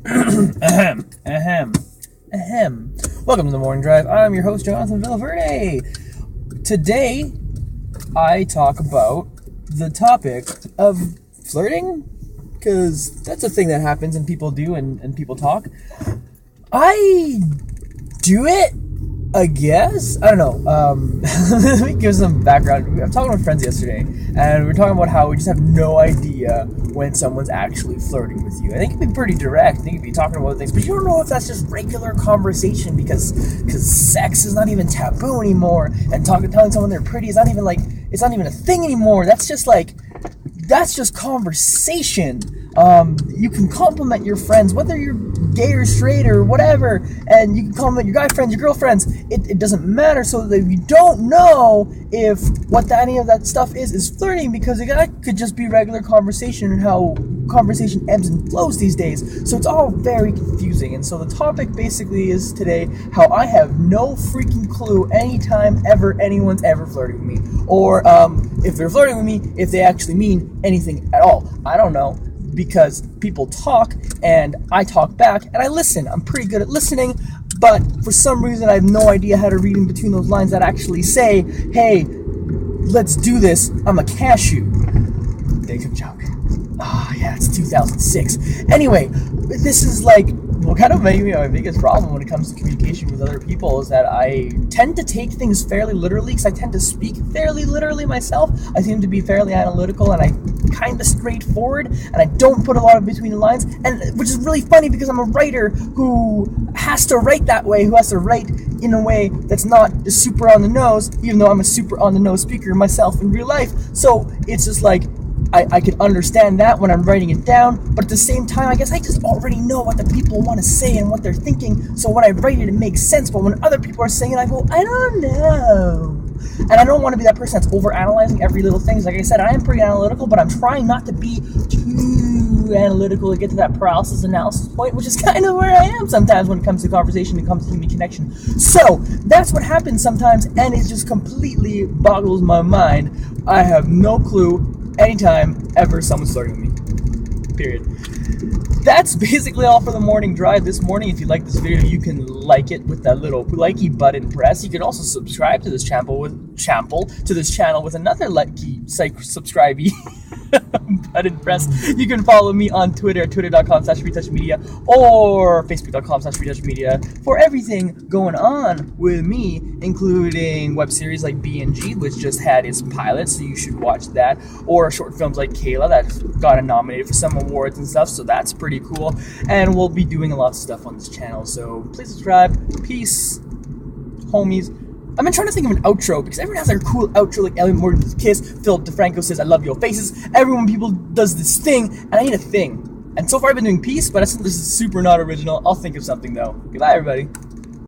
Ahem, ahem, ahem. Welcome to the Morning Drive. I'm your host, Jonathan Villaverde. Today, I talk about the topic of flirting, because that's a thing that happens and people do and people talk. I do it, I guess. I don't know. Let me give some background. I'm talking with friends yesterday, and we're talking about how we just have no idea when someone's actually flirting with you. And they can be pretty direct. They can be talking about things, but you don't know if that's just regular conversation because sex is not even taboo anymore, and telling someone they're pretty is not even it's not even a thing anymore. That's just conversation. You can compliment your friends, whether you're gay or straight or whatever, and you can compliment your guy friends, your girlfriends. It doesn't matter. So that you don't know if what any of that stuff is flirting, because it could just be regular conversation, and how conversation ebbs and flows these days. So it's all very confusing. And so the topic basically is today how I have no freaking clue anytime ever anyone's ever flirting with me, or if they're flirting with me, if they actually mean anything at all. I don't know, because people talk and I talk back and I listen. I'm pretty good at listening, but for some reason I have no idea how to read in between those lines that actually say, hey, let's do this, I'm a cashew. Big joke. Yeah, it's 2006. Anyway, this is kind of maybe my biggest problem when it comes to communication with other people is that I tend to take things fairly literally, because I tend to speak fairly literally myself. I seem to be fairly analytical, and I'm kind of straightforward, and I don't put a lot of between the lines, and which is really funny because I'm a writer who has to write that way, who has to write in a way that's not super on the nose, even though I'm a super on the nose speaker myself in real life. So it's just I can understand that when I'm writing it down, but at the same time, I guess I just already know what the people want to say and what they're thinking, so when I write it, it makes sense, but when other people are saying it, I go, I don't know. And I don't want to be that person that's overanalyzing every little thing. Like I said, I am pretty analytical, but I'm trying not to be too analytical to get to that paralysis analysis point, which is kind of where I am sometimes when it comes to conversation, when it comes to human connection. So, that's what happens sometimes, and it just completely boggles my mind. I have no clue anytime ever someone's flirting with me. Period. That's basically all for the morning drive this morning. If you like this video, you can like it with that little likey button press. You can also subscribe to this channel with another likey subscribe button press. You can follow me on Twitter at twitter.com/retouchmedia or facebook.com/retouchmedia for everything going on with me, including web series like B&G, which just had its pilot, so you should watch that, or short films like Kayla that got nominated for some awards and stuff, so that's pretty cool. And we'll be doing a lot of stuff on this channel, so please subscribe. Peace, homies. I've been trying to think of an outro, because everyone has their cool outro, like Elliot Morgan's Kiss, Philip DeFranco says, I love your faces. Everyone, people does this thing, and I need a thing. And so far I've been doing peace, but this is super not original. I'll think of something though. Goodbye, everybody.